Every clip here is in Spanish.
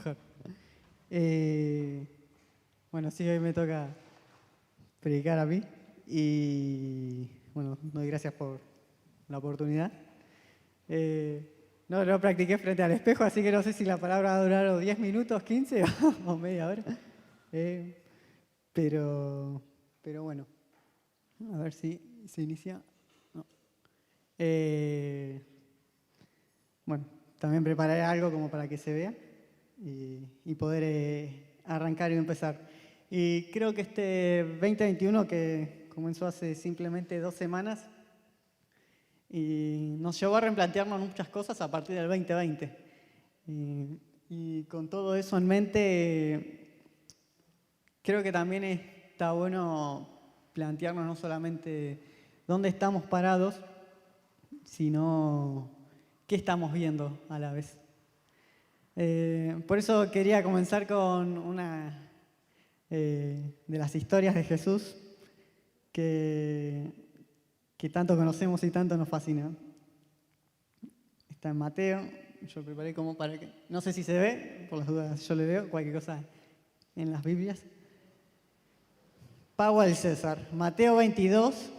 mejor. Eh, bueno, sí, hoy me toca predicar a mí y bueno, doy gracias por la oportunidad. No practiqué frente al espejo, así que no sé si la palabra va a durar 10 minutos, 15 o media hora. Eh, pero bueno, a ver si se inicia. No. Bueno, también prepararé algo como para que se vea y poder arrancar y empezar. Y creo que este 2021, que comenzó hace simplemente 2 semanas, y nos llevó a replantearnos muchas cosas a partir del 2020. Y con todo eso en mente, creo que también está bueno plantearnos no solamente dónde estamos parados, sino qué estamos viendo a la vez. Por eso quería comenzar con una de las historias de Jesús que tanto conocemos y tanto nos fascina. Está en Mateo, yo preparé como para que... No sé si se ve, por las dudas yo le veo, cualquier cosa en las Biblias. Pago al César, Mateo 22,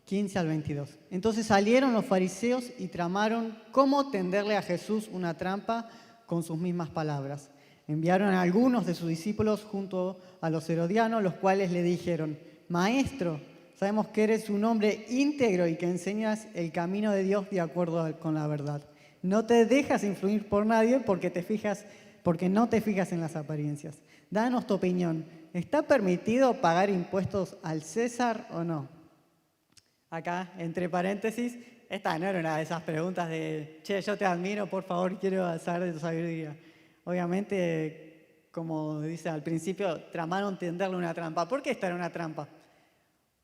15 al 22. Entonces salieron los fariseos y tramaron cómo tenderle a Jesús una trampa con sus mismas palabras. Enviaron a algunos de sus discípulos junto a los herodianos, los cuales le dijeron: Maestro, sabemos que eres un hombre íntegro y que enseñas el camino de Dios de acuerdo con la verdad. No te dejas influir por nadie porque no te fijas en las apariencias. Danos tu opinión. ¿Está permitido pagar impuestos al César o no? Acá, entre paréntesis, esta no era una de esas preguntas de, che, yo te admiro, por favor, quiero saber de tu sabiduría. Obviamente, como dice al principio, tramaron tenderle una trampa. ¿Por qué esta era una trampa?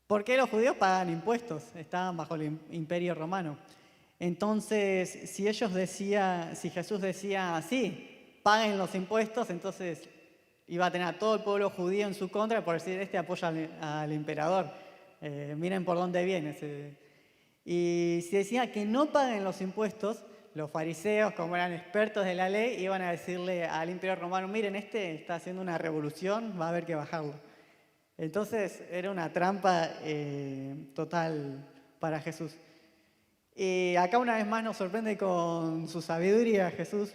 Porque los judíos pagan impuestos, estaban bajo el imperio romano. Entonces, si Jesús decía, sí, paguen los impuestos, entonces iba a tener a todo el pueblo judío en su contra por decir, este apoya al emperador. Miren por dónde viene. Y si decía que no paguen los impuestos, los fariseos, como eran expertos de la ley, iban a decirle al imperio romano, miren, este está haciendo una revolución, va a haber que bajarlo. Entonces era una trampa total para Jesús. Y acá una vez más nos sorprende con su sabiduría Jesús.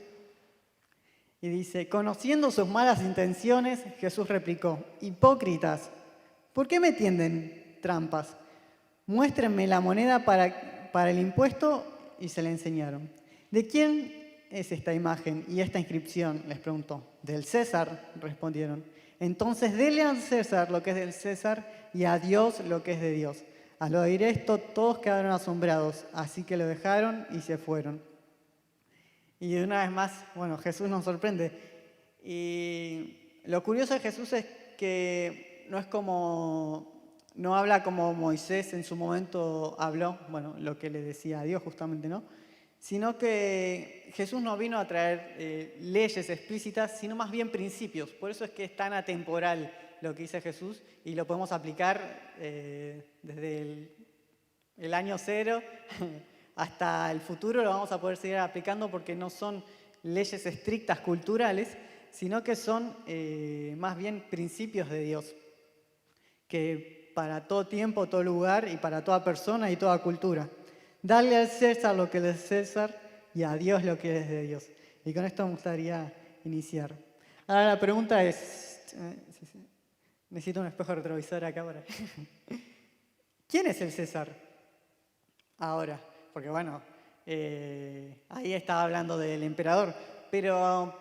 Y dice, conociendo sus malas intenciones, Jesús replicó, hipócritas, ¿por qué me tienden trampas? Muéstrenme la moneda para el impuesto, y se le enseñaron. ¿De quién es esta imagen y esta inscripción?, les preguntó. Del César, respondieron. Entonces denle al César lo que es del César y a Dios lo que es de Dios. Al oír esto, todos quedaron asombrados, así que lo dejaron y se fueron. Y una vez más, bueno, Jesús nos sorprende. Y lo curioso de Jesús es que no habla como Moisés en su momento habló, bueno, lo que le decía a Dios justamente, ¿no? Sino que Jesús no vino a traer leyes explícitas, sino más bien principios. Por eso es que es tan atemporal lo que dice Jesús y lo podemos aplicar desde el año 0 hasta el futuro, lo vamos a poder seguir aplicando porque no son leyes estrictas culturales, sino que son más bien principios de Dios, que para todo tiempo, todo lugar y para toda persona y toda cultura. Dale al César lo que es de César y a Dios lo que es de Dios. Y con esto me gustaría iniciar. Ahora la pregunta es... necesito un espejo retrovisor acá para... ¿Quién es el César? Ahora, porque bueno, ahí estaba hablando del emperador, pero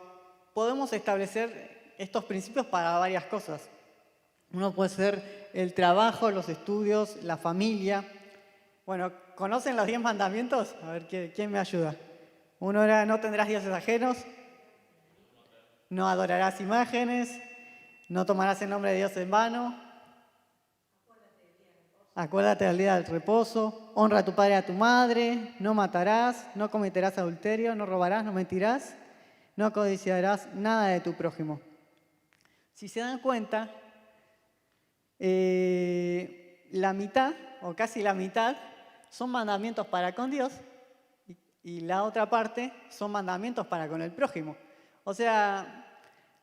podemos establecer estos principios para varias cosas. Uno puede ser el trabajo, los estudios, la familia. Bueno, ¿conocen los 10 mandamientos? A ver, ¿quién me ayuda? Uno era, no tendrás dioses ajenos, no adorarás imágenes, no tomarás el nombre de Dios en vano, acuérdate del día del reposo, honra a tu padre y a tu madre, no matarás, no cometerás adulterio, no robarás, no mentirás, no codiciarás nada de tu prójimo. Si se dan cuenta, la mitad, o casi la mitad, son mandamientos para con Dios y la otra parte son mandamientos para con el prójimo. O sea,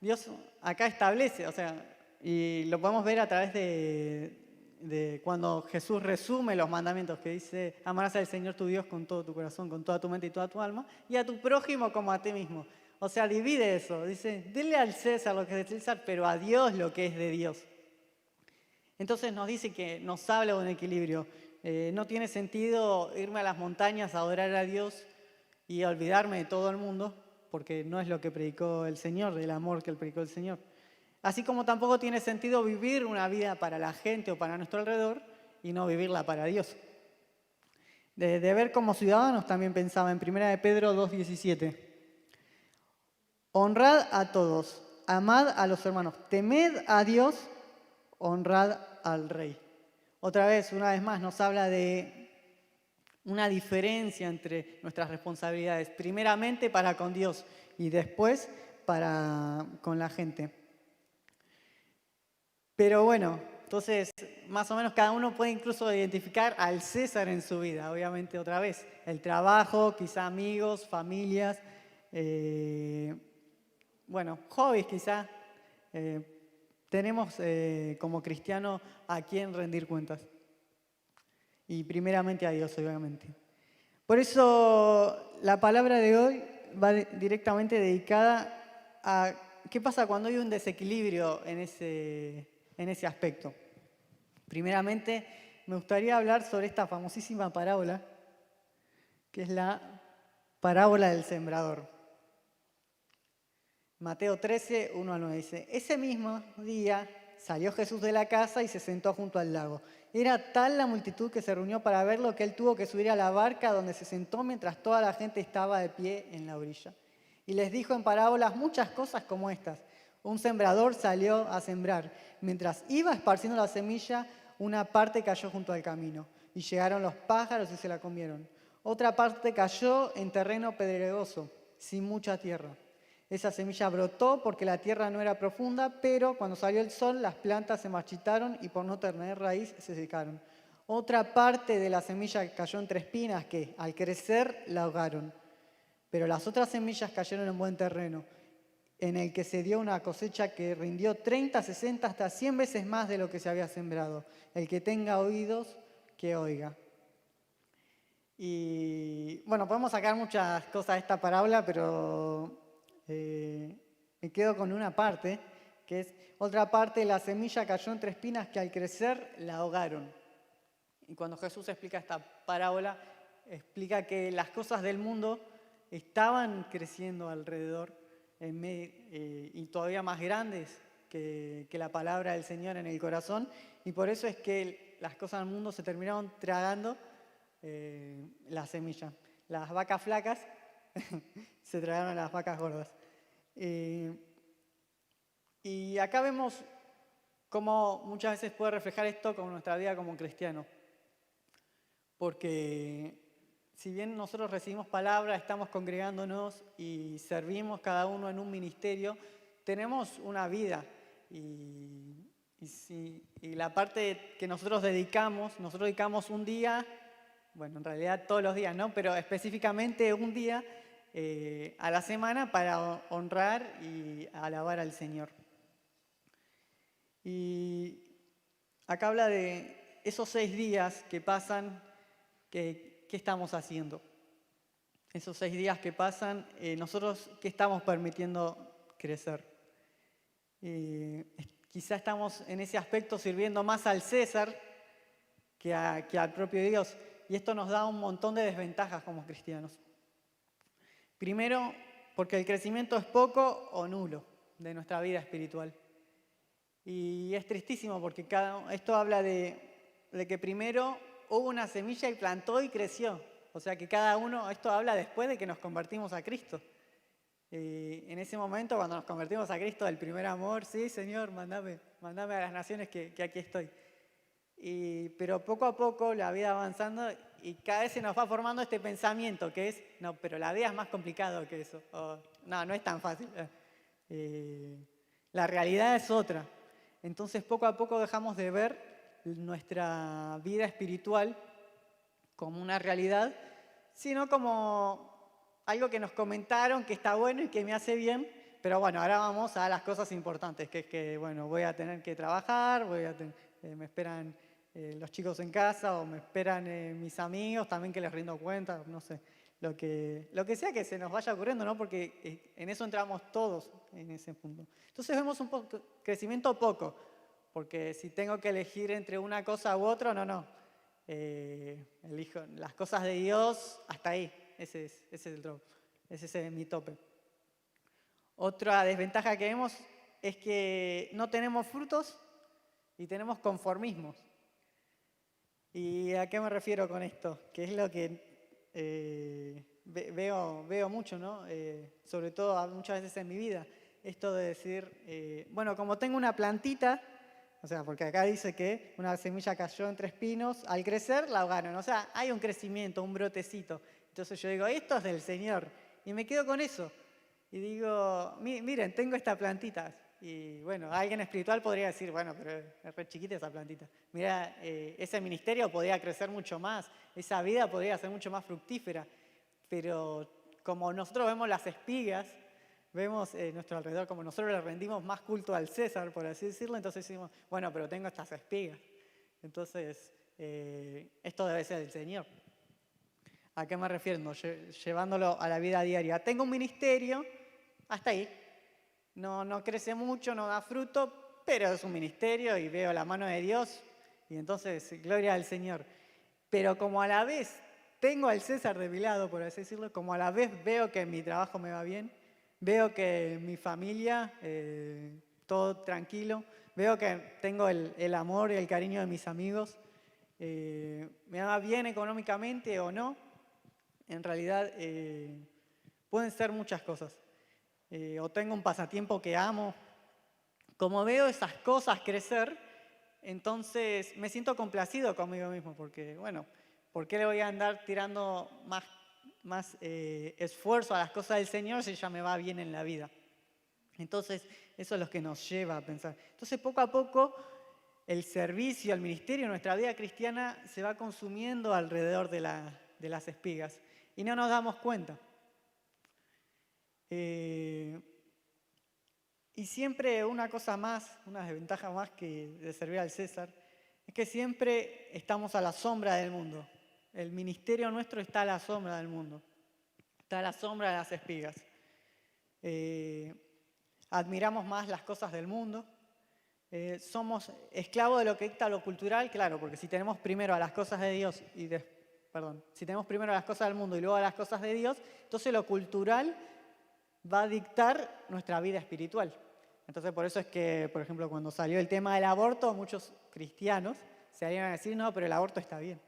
Dios acá establece, o sea, y lo podemos ver a través de cuando Jesús resume los mandamientos, que dice, amarás al Señor tu Dios con todo tu corazón, con toda tu mente y toda tu alma, y a tu prójimo como a ti mismo. O sea, divide eso, dice, dile al César lo que es de César, pero a Dios lo que es de Dios. Entonces nos dice que nos habla de un equilibrio. No tiene sentido irme a las montañas a adorar a Dios y olvidarme de todo el mundo, porque no es lo que predicó el Señor, el amor que predicó el Señor. Así como tampoco tiene sentido vivir una vida para la gente o para nuestro alrededor y no vivirla para Dios. De deber como ciudadanos también pensaba en 1 de Pedro 2:17. Honrad a todos, amad a los hermanos, temed a Dios, honrad al Rey. Otra vez, una vez más, nos habla de una diferencia entre nuestras responsabilidades, primeramente para con Dios y después para con la gente. Pero bueno, entonces más o menos cada uno puede incluso identificar al César en su vida, obviamente otra vez, el trabajo, quizá amigos, familias, hobbies quizá. Tenemos como cristiano a quién rendir cuentas. Y primeramente a Dios, obviamente. Por eso la palabra de hoy va directamente dedicada a qué pasa cuando hay un desequilibrio en ese aspecto. Primeramente, me gustaría hablar sobre esta famosísima parábola, que es la parábola del sembrador. Mateo 13, 1 al 9 dice, ese mismo día salió Jesús de la casa y se sentó junto al lago. Era tal la multitud que se reunió para verlo que él tuvo que subir a la barca donde se sentó mientras toda la gente estaba de pie en la orilla. Y les dijo en parábolas muchas cosas como estas. Un sembrador salió a sembrar. Mientras iba esparciendo la semilla, una parte cayó junto al camino. Y llegaron los pájaros y se la comieron. Otra parte cayó en terreno pedregoso, sin mucha tierra. Esa semilla brotó porque la tierra no era profunda, pero cuando salió el sol las plantas se marchitaron y por no tener raíz se secaron. Otra parte de la semilla cayó entre espinas que, al crecer, la ahogaron. Pero las otras semillas cayeron en buen terreno, en el que se dio una cosecha que rindió 30, 60, hasta 100 veces más de lo que se había sembrado. El que tenga oídos, que oiga. Y bueno, podemos sacar muchas cosas de esta parábola, pero me quedo con una parte, que es otra parte, la semilla cayó entre espinas que al crecer la ahogaron. Y cuando Jesús explica esta parábola, explica que las cosas del mundo estaban creciendo alrededor y todavía más grandes que la palabra del Señor en el corazón, y por eso es que las cosas del mundo se terminaron tragando la semilla. Las vacas flacas se tragaron a las vacas gordas. Y acá vemos cómo muchas veces puede reflejar esto con nuestra vida como cristianos. Porque si bien nosotros recibimos palabra, estamos congregándonos y servimos cada uno en un ministerio, tenemos una vida. Y la parte que nosotros dedicamos un día, bueno, en realidad todos los días, ¿no? Pero específicamente un día a la semana para honrar y alabar al Señor. Y acá habla de esos 6 días que pasan, ¿qué estamos haciendo? Esos 6 días que pasan, nosotros, ¿qué estamos permitiendo crecer? Quizá estamos en ese aspecto sirviendo más al César que al propio Dios. Y esto nos da un montón de desventajas como cristianos. Primero, porque el crecimiento es poco o nulo de nuestra vida espiritual. Y es tristísimo porque esto habla de que primero hubo una semilla y plantó y creció. O sea que cada uno, esto habla después de que nos convertimos a Cristo. En ese momento, cuando nos convertimos a Cristo, el primer amor, sí, Señor, mándame a las naciones que aquí estoy. Pero poco a poco la vida avanzando y cada vez se nos va formando este pensamiento que es, no, pero la vida es más complicado que eso. No es tan fácil. La realidad es otra. Entonces poco a poco dejamos de ver nuestra vida espiritual como una realidad, sino como algo que nos comentaron que está bueno y que me hace bien, pero bueno, ahora vamos a las cosas importantes, que es que, bueno, voy a tener que trabajar, me esperan los chicos en casa o me esperan mis amigos, también que les rindo cuenta, no sé, lo que sea que se nos vaya ocurriendo, ¿no? Porque en eso entramos todos en ese punto. Entonces vemos un poco, crecimiento poco, porque si tengo que elegir entre una cosa u otra, no. Elijo las cosas de Dios hasta ahí, ese es el drop, ese es mi tope. Otra desventaja que vemos es que no tenemos frutos y tenemos conformismos. ¿Y a qué me refiero con esto? Que es lo que veo mucho, ¿no? Sobre todo muchas veces en mi vida. Esto de decir, bueno, como tengo una plantita, o sea, porque acá dice que una semilla cayó entre espinos, al crecer la ahogaron. O sea, hay un crecimiento, un brotecito. Entonces yo digo, esto es del Señor. Y me quedo con eso. Y digo, miren, tengo esta plantita. Y bueno, alguien espiritual podría decir, bueno, pero es re chiquita esa plantita. Mira, ese ministerio podría crecer mucho más, esa vida podría ser mucho más fructífera. Pero como nosotros vemos las espigas, vemos nuestro alrededor, como nosotros le rendimos más culto al César, por así decirlo, entonces decimos, bueno, pero tengo estas espigas. Entonces, esto debe ser del Señor. ¿A qué me refiero? Llevándolo a la vida diaria. Tengo un ministerio, hasta ahí. No crece mucho, no da fruto, pero es un ministerio y veo la mano de Dios y entonces gloria al Señor. Pero como a la vez tengo al César de mi lado, por así decirlo, como a la vez veo que mi trabajo me va bien, veo que mi familia, todo tranquilo, veo que tengo el amor y el cariño de mis amigos, me va bien económicamente o no, en realidad pueden ser muchas cosas. O tengo un pasatiempo que amo. Como veo esas cosas crecer, entonces me siento complacido conmigo mismo, porque, bueno, ¿por qué le voy a andar tirando más esfuerzo a las cosas del Señor si ya me va bien en la vida? Entonces, eso es lo que nos lleva a pensar. Entonces, poco a poco, el servicio, el ministerio, nuestra vida cristiana se va consumiendo alrededor de las espigas y no nos damos cuenta. Y siempre una cosa más, una desventaja más que de servir al César, es que siempre estamos a la sombra del mundo. El ministerio nuestro está a la sombra del mundo, está a la sombra de las espigas. Admiramos más las cosas del mundo, somos esclavos de lo que dicta lo cultural, claro, porque si tenemos primero a las cosas de Dios si tenemos primero a las cosas del mundo y luego a las cosas de Dios, entonces lo cultural va a dictar nuestra vida espiritual. Entonces por eso es que, por ejemplo, cuando salió el tema del aborto, muchos cristianos se salieron a decir, no, pero el aborto está bien.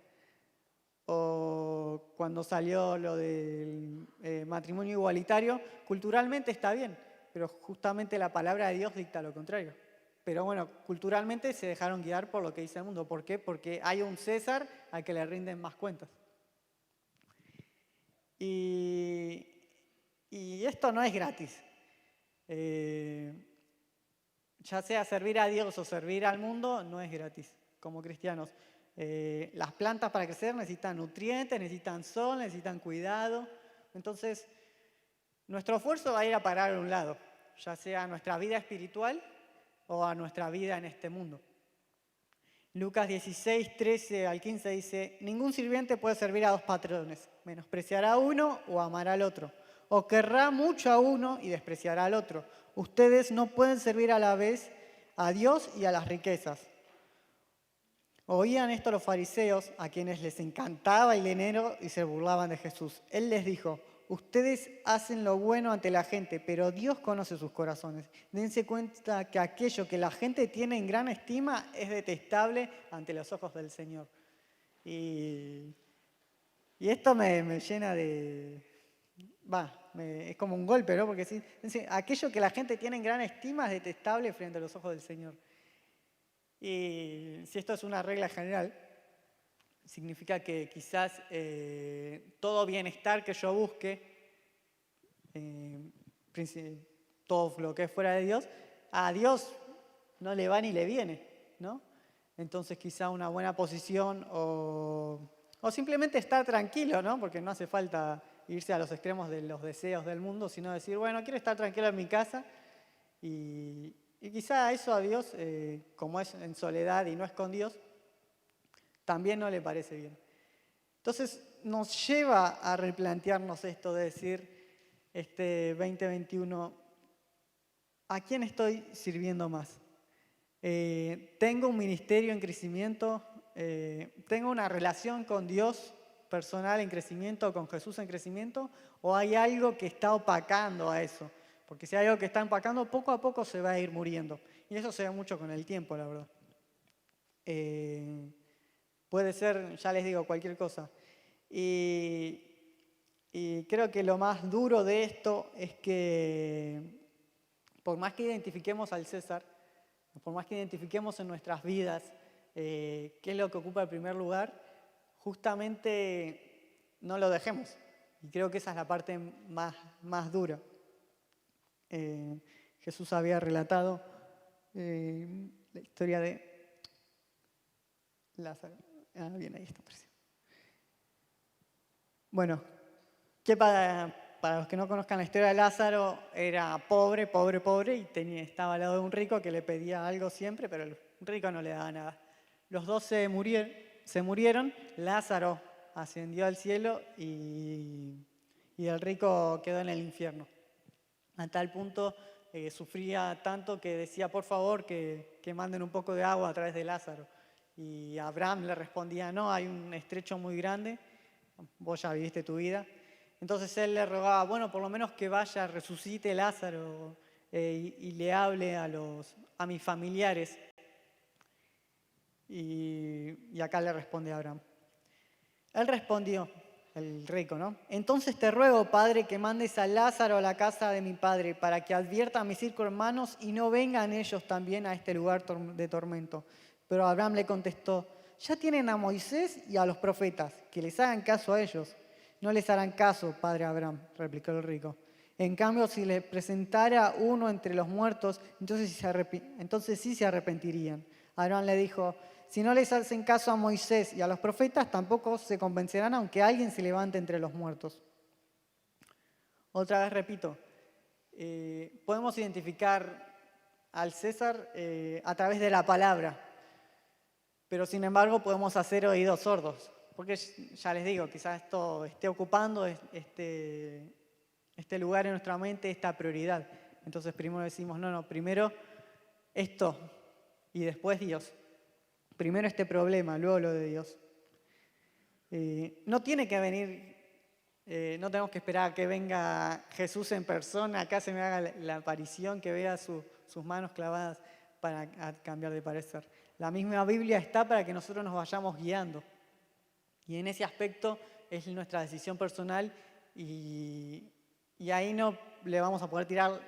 O cuando salió lo del matrimonio igualitario, culturalmente está bien, pero justamente la palabra de Dios dicta lo contrario. Pero bueno, culturalmente se dejaron guiar por lo que dice el mundo. ¿Por qué? Porque hay un César al que le rinden más cuentas. Y esto no es gratis. Ya sea servir a Dios o servir al mundo, no es gratis como cristianos. Las plantas para crecer necesitan nutrientes, necesitan sol, necesitan cuidado. Entonces, nuestro esfuerzo va a ir a parar a un lado, ya sea a nuestra vida espiritual o a nuestra vida en este mundo. Lucas 16, 13 al 15 dice, ningún sirviente puede servir a dos patrones, menospreciará a uno o amará al otro, o querrá mucho a uno y despreciará al otro. Ustedes no pueden servir a la vez a Dios y a las riquezas. Oían esto los fariseos, a quienes les encantaba el dinero y se burlaban de Jesús. Él les dijo, ustedes hacen lo bueno ante la gente, pero Dios conoce sus corazones. Dense cuenta que aquello que la gente tiene en gran estima es detestable ante los ojos del Señor. Y esto me llena de... es como un golpe, ¿no? Porque sí, aquello que la gente tiene en gran estima es detestable frente a los ojos del Señor. Y si esto es una regla general, significa que quizás todo bienestar que yo busque, todo lo que es fuera de Dios, a Dios no le va ni le viene, ¿no? Entonces quizá una buena posición o simplemente estar tranquilo, ¿no? Porque no hace falta irse a los extremos de los deseos del mundo, sino decir, bueno, quiero estar tranquilo en mi casa y quizá eso a Dios, como es en soledad y no es con Dios, también no le parece bien. Entonces nos lleva a replantearnos esto de decir, este 2021, ¿a quién estoy sirviendo más? ¿Tengo un ministerio en crecimiento? ¿Tengo una relación con Dios personal en crecimiento, con Jesús en crecimiento? ¿O hay algo que está opacando a eso? Porque si hay algo que está opacando, poco a poco se va a ir muriendo. Y eso se ve mucho con el tiempo, la verdad. Puede ser, ya les digo, cualquier cosa. Y creo que lo más duro de esto es que por más que identifiquemos al César, por más que identifiquemos en nuestras vidas qué es lo que ocupa el primer lugar, justamente no lo dejemos. Y creo que esa es la parte más dura. Jesús había relatado la historia de Lázaro. Bien, ahí está. Bueno, que para los que no conozcan la historia de Lázaro, era pobre y estaba al lado de un rico que le pedía algo siempre, pero el rico no le daba nada. Los dos se murieron, Lázaro ascendió al cielo y el rico quedó en el infierno. A tal punto sufría tanto que decía, por favor, que manden un poco de agua a través de Lázaro. Y Abraham le respondía, no, hay un estrecho muy grande, vos ya viviste tu vida. Entonces él le rogaba, bueno, por lo menos que vaya, resucite Lázaro y le hable a mis familiares. Y acá le responde Abraham. Él respondió, el rico, ¿no? Entonces te ruego, Padre, que mandes a Lázaro a la casa de mi padre para que advierta a mis 5 hermanos y no vengan ellos también a este lugar de tormento. Pero Abraham le contestó, ya tienen a Moisés y a los profetas, que les hagan caso a ellos. No les harán caso, padre Abraham, replicó el rico. En cambio, si les presentara uno entre los muertos, entonces sí se arrepentirían. Abraham le dijo, si no les hacen caso a Moisés y a los profetas, tampoco se convencerán aunque alguien se levante entre los muertos. Otra vez repito, podemos identificar al César a través de la palabra, pero sin embargo podemos hacer oídos sordos, porque ya les digo, quizás esto esté ocupando este lugar en nuestra mente, esta prioridad. Entonces primero decimos, no, primero esto y después Dios. Primero este problema, luego lo de Dios. No tiene que venir, no tenemos que esperar a que venga Jesús en persona, acá se me haga la aparición, que vea sus manos clavadas para cambiar de parecer. La misma Biblia está para que nosotros nos vayamos guiando. Y en ese aspecto es nuestra decisión personal y ahí no le vamos a poder tirar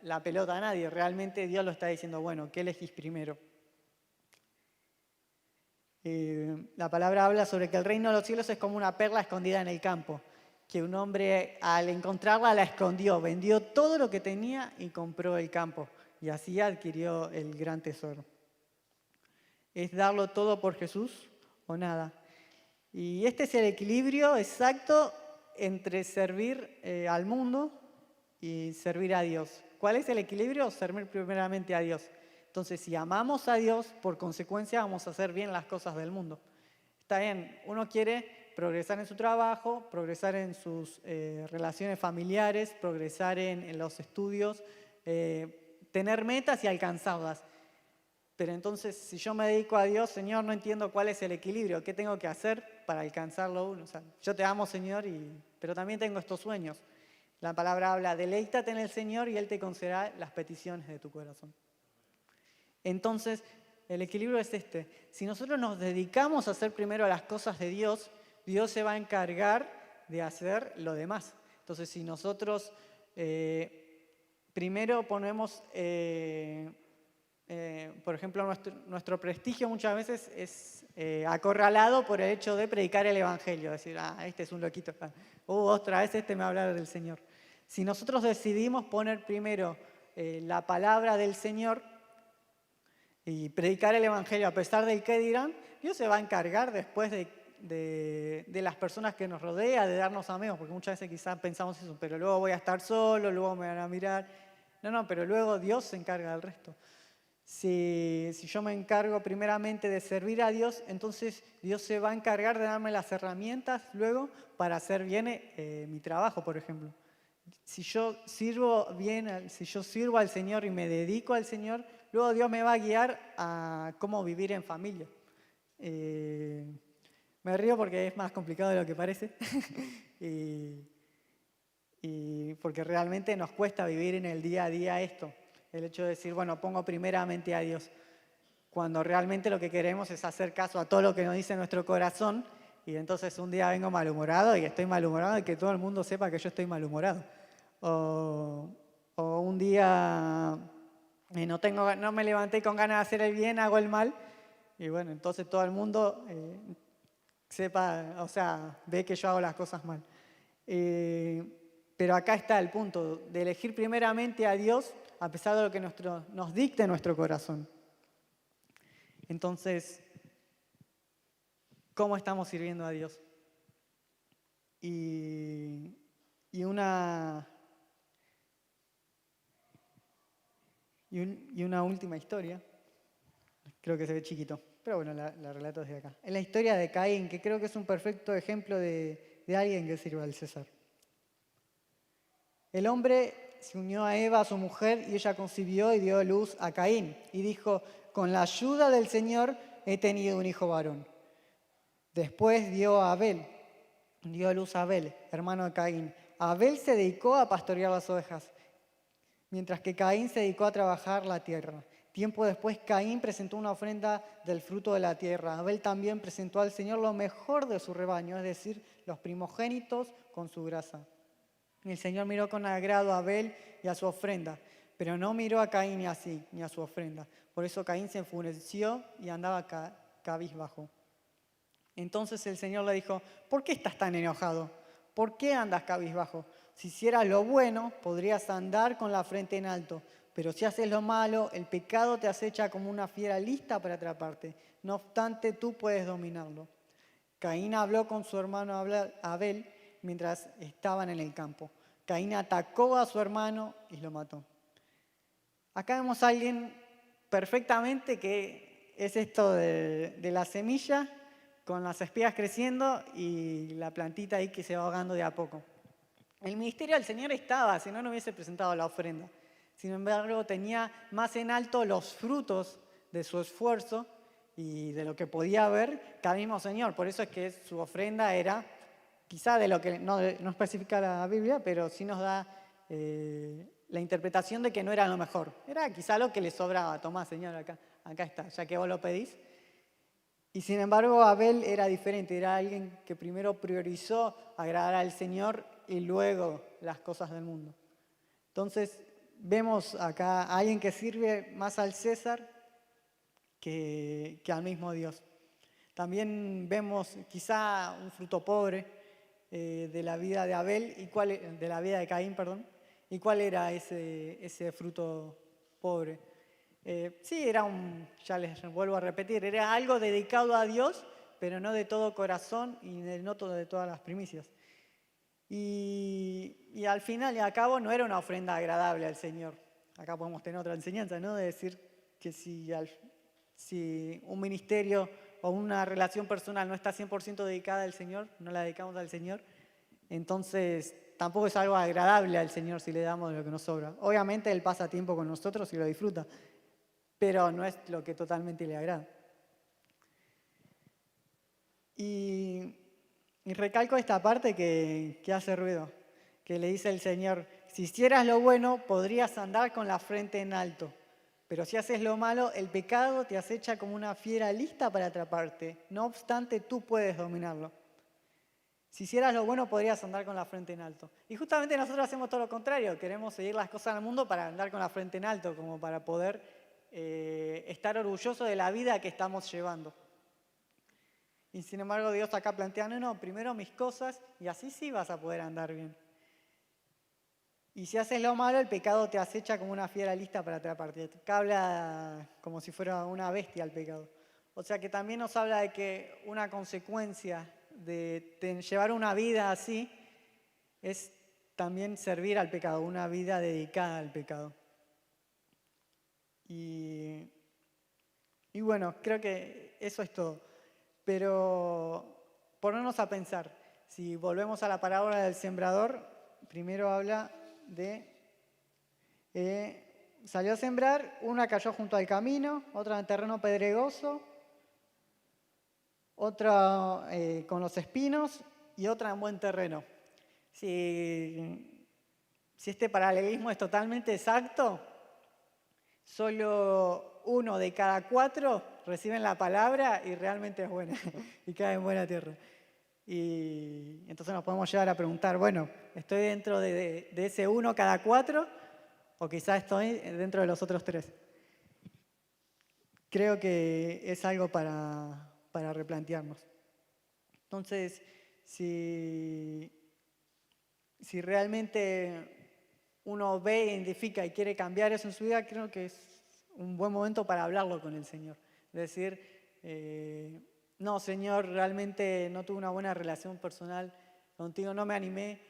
la pelota a nadie. Realmente Dios lo está diciendo, bueno, ¿qué elegís primero? La palabra habla sobre que el reino de los cielos es como una perla escondida en el campo, que un hombre al encontrarla la escondió, vendió todo lo que tenía y compró el campo, y así adquirió el gran tesoro. ¿Es darlo todo por Jesús o nada? Y este es el equilibrio exacto entre servir al mundo y servir a Dios. ¿Cuál es el equilibrio? Servir primeramente a Dios. Entonces, si amamos a Dios, por consecuencia vamos a hacer bien las cosas del mundo. Está bien, uno quiere progresar en su trabajo, progresar en sus relaciones familiares, progresar en los estudios, tener metas y alcanzarlas. Pero entonces, si yo me dedico a Dios, Señor, no entiendo cuál es el equilibrio, qué tengo que hacer para alcanzarlo uno. O sea, yo te amo, Señor, pero también tengo estos sueños. La palabra habla, deleítate en el Señor y Él te concederá las peticiones de tu corazón. Entonces, el equilibrio es este. Si nosotros nos dedicamos a hacer primero las cosas de Dios, Dios se va a encargar de hacer lo demás. Entonces, si nosotros primero ponemos, por ejemplo, nuestro prestigio muchas veces es acorralado por el hecho de predicar el Evangelio. Decir, este es un loquito. Otra vez este me va a hablar del Señor. Si nosotros decidimos poner primero la palabra del Señor, y predicar el Evangelio a pesar del que dirán, Dios se va a encargar después de de las personas que nos rodea, de darnos amigos, porque muchas veces quizás pensamos eso, pero luego voy a estar solo, luego me van a mirar. No, pero luego Dios se encarga del resto. Si yo me encargo primeramente de servir a Dios, entonces Dios se va a encargar de darme las herramientas luego para hacer bien mi trabajo, por ejemplo. Si yo sirvo bien, si yo sirvo al Señor y me dedico al Señor, luego Dios me va a guiar a cómo vivir en familia. Me río porque es más complicado de lo que parece y porque realmente nos cuesta vivir en el día a día esto. El hecho de decir, bueno, pongo primeramente a Dios, cuando realmente lo que queremos es hacer caso a todo lo que nos dice nuestro corazón, y entonces un día vengo malhumorado y estoy malhumorado y que todo el mundo sepa que yo estoy malhumorado. O un día no me levanté con ganas de hacer el bien, hago el mal, y bueno, entonces todo el mundo sepa, o sea, ve que yo hago las cosas mal. Pero acá está el punto, de elegir primeramente a Dios a pesar de lo que nos dicte nuestro corazón. Entonces, ¿cómo estamos sirviendo a Dios? Y una última historia, creo que se ve chiquito, pero bueno, la relato desde acá. Es la historia de Caín, que creo que es un perfecto ejemplo de alguien que sirve al César. El hombre se unió a Eva, su mujer, y ella concibió y dio luz a Caín. Y dijo, con la ayuda del Señor he tenido un hijo varón. Después dio a luz a Abel, hermano de Caín. Abel se dedicó a pastorear las ovejas, mientras que Caín se dedicó a trabajar la tierra. Tiempo después, Caín presentó una ofrenda del fruto de la tierra. Abel también presentó al Señor lo mejor de su rebaño, es decir, los primogénitos con su grasa. El Señor miró con agrado a Abel y a su ofrenda, pero no miró a Caín ni a su ofrenda. Por eso Caín se enfureció y andaba cabizbajo. Entonces el Señor le dijo, ¿por qué estás tan enojado? ¿Por qué andas cabizbajo? Si hicieras lo bueno, podrías andar con la frente en alto, pero si haces lo malo, el pecado te acecha como una fiera lista para atraparte. No obstante, tú puedes dominarlo. Caín habló con su hermano Abel mientras estaban en el campo. Caín atacó a su hermano y lo mató. Acá vemos a alguien perfectamente que es esto de la semilla con las espigas creciendo y la plantita ahí que se va ahogando de a poco. El ministerio del Señor estaba, si no, no hubiese presentado la ofrenda. Sin embargo, tenía más en alto los frutos de su esfuerzo y de lo que podía ver que al mismo Señor. Por eso es que su ofrenda era, quizá de lo que no especifica la Biblia, pero sí nos da la interpretación de que no era lo mejor. Era quizá lo que le sobraba. Tomá, Señor, acá está, ya que vos lo pedís. Y sin embargo, Abel era diferente, era alguien que primero priorizó agradar al Señor y luego las cosas del mundo. Entonces, vemos acá a alguien que sirve más al César que al mismo Dios. También vemos quizá un fruto pobre de la vida de Abel, de la vida de Caín, perdón. ¿Y cuál era ese fruto pobre? Sí, ya les vuelvo a repetir, era algo dedicado a Dios, pero no de todo corazón y no de todas las primicias. Y al final y al cabo no era una ofrenda agradable al Señor. Acá podemos tener otra enseñanza, ¿no? De decir que si un ministerio o una relación personal no está 100% dedicada al Señor, no la dedicamos al Señor, entonces tampoco es algo agradable al Señor si le damos de lo que nos sobra. Obviamente Él pasa tiempo con nosotros y lo disfruta, pero no es lo que totalmente le agrada. Y recalco esta parte que hace ruido, que le dice el Señor, si hicieras lo bueno, podrías andar con la frente en alto, pero si haces lo malo, el pecado te acecha como una fiera lista para atraparte. No obstante, tú puedes dominarlo. Si hicieras lo bueno, podrías andar con la frente en alto. Y justamente nosotros hacemos todo lo contrario, queremos seguir las cosas del mundo para andar con la frente en alto, como para poder estar orgulloso de la vida que estamos llevando. Y sin embargo Dios acá plantea, no, primero mis cosas y así sí vas a poder andar bien. Y si haces lo malo, el pecado te acecha como una fiera lista para atraparte. Acá habla como si fuera una bestia el pecado. O sea que también nos habla de que una consecuencia de llevar una vida así es también servir al pecado, una vida dedicada al pecado. Y bueno, creo que eso es todo. Pero ponernos a pensar, si volvemos a la parábola del sembrador, primero habla de salió a sembrar, una cayó junto al camino, otra en terreno pedregoso, otra con los espinos y otra en buen terreno. Si este paralelismo es totalmente exacto, solo 1 de cada 4 reciben la palabra y realmente es buena y cae en buena tierra. Y entonces nos podemos llegar a preguntar, bueno, ¿estoy dentro de ese 1 cada 4 o quizás estoy dentro de los otros 3? Creo que es algo para replantearnos. Entonces, si realmente uno ve, identifica y quiere cambiar eso en su vida, creo que es un buen momento para hablarlo con el Señor. Decir, no, Señor, realmente no tuve una buena relación personal contigo, no me animé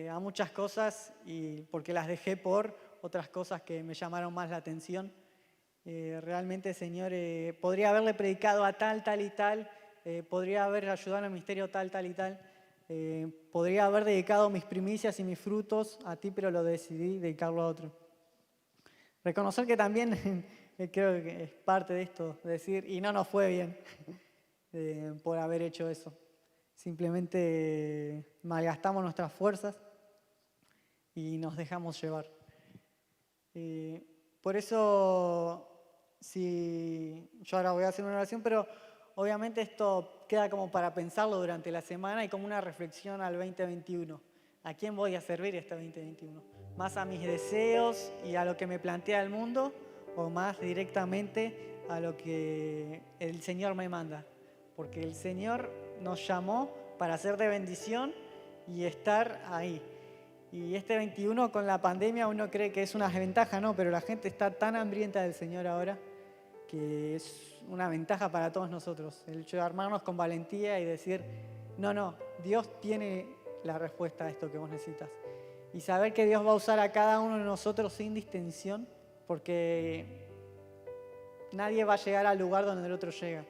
a muchas cosas y porque las dejé por otras cosas que me llamaron más la atención. Realmente, Señor, podría haberle predicado a tal, tal y tal, podría haber ayudado en el ministerio tal, tal y tal. Podría haber dedicado mis primicias y mis frutos a ti, pero lo decidí dedicarlo a otro. Reconocer que también creo que es parte de esto, decir, y no nos fue bien por haber hecho eso. Simplemente malgastamos nuestras fuerzas y nos dejamos llevar. Por eso, yo ahora voy a hacer una oración, pero obviamente esto queda como para pensarlo durante la semana y como una reflexión al 2021. ¿A quién voy a servir este 2021? ¿Más a mis deseos y a lo que me plantea el mundo o más directamente a lo que el Señor me manda? Porque el Señor nos llamó para ser de bendición y estar ahí. Y este 21 con la pandemia uno cree que es una desventaja, no, pero la gente está tan hambrienta del Señor ahora que es una ventaja para todos nosotros. El hecho de armarnos con valentía y decir, no, Dios tiene la respuesta a esto que vos necesitas. Y saber que Dios va a usar a cada uno de nosotros sin distinción, porque nadie va a llegar al lugar donde el otro llega.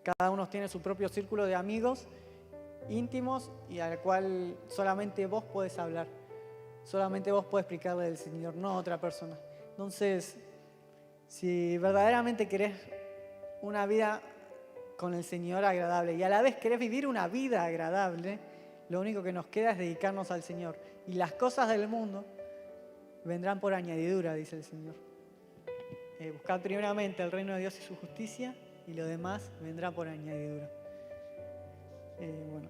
Cada uno tiene su propio círculo de amigos íntimos y al cual solamente vos podés hablar. Solamente vos podés explicarle del Señor, no a otra persona. Entonces, si verdaderamente querés una vida con el Señor agradable y a la vez querés vivir una vida agradable, lo único que nos queda es dedicarnos al Señor. Y las cosas del mundo vendrán por añadidura, dice el Señor. Buscad primeramente el reino de Dios y su justicia y lo demás vendrá por añadidura. Bueno,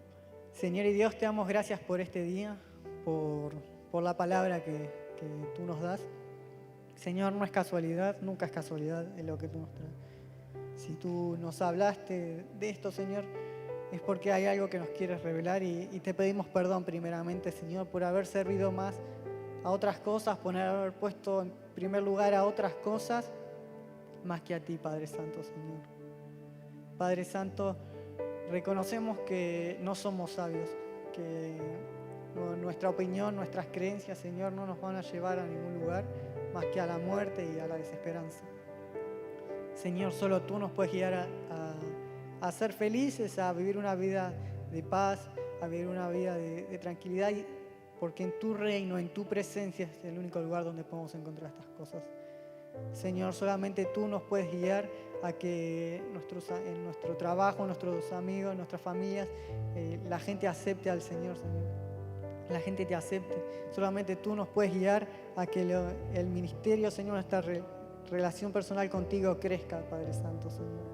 Señor y Dios, te damos gracias por este día, por la palabra que tú nos das. Señor, no es casualidad, nunca es casualidad en lo que tú nos traes. Si tú nos hablaste de esto, Señor, es porque hay algo que nos quieres revelar y te pedimos perdón primeramente, Señor, por haber servido más a otras cosas, por haber puesto en primer lugar a otras cosas más que a ti, Padre Santo, Señor. Padre Santo, reconocemos que no somos sabios, que nuestra opinión, nuestras creencias, Señor, no nos van a llevar a ningún lugar más que a la muerte y a la desesperanza. Señor, solo tú nos puedes guiar a ser felices, a vivir una vida de paz, a vivir una vida de tranquilidad, porque en tu reino, en tu presencia es el único lugar donde podemos encontrar estas cosas. Señor, solamente tú nos puedes guiar a que en nuestro trabajo, nuestros amigos, nuestras familias, la gente acepte al Señor, Señor. La gente te acepte. Solamente tú nos puedes guiar a que el ministerio, Señor, nuestra relación personal contigo crezca, Padre Santo, Señor.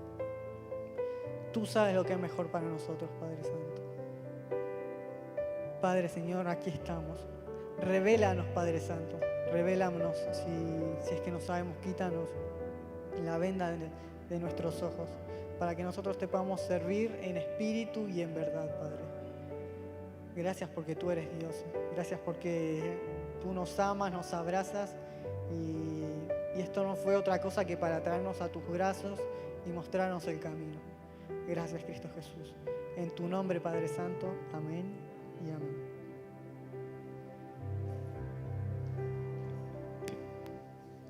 Tú sabes lo que es mejor para nosotros, Padre Santo. Padre, Señor, aquí estamos. Revélanos, Padre Santo. Revélanos si es que no sabemos, quítanos la venda de nuestros ojos para que nosotros te podamos servir en espíritu y en verdad, Padre. Gracias porque tú eres Dios. Gracias porque tú nos amas, nos abrazas y y esto no fue otra cosa que para traernos a tus brazos y mostrarnos el camino. Gracias, Cristo Jesús. En tu nombre, Padre Santo. Amén y amén.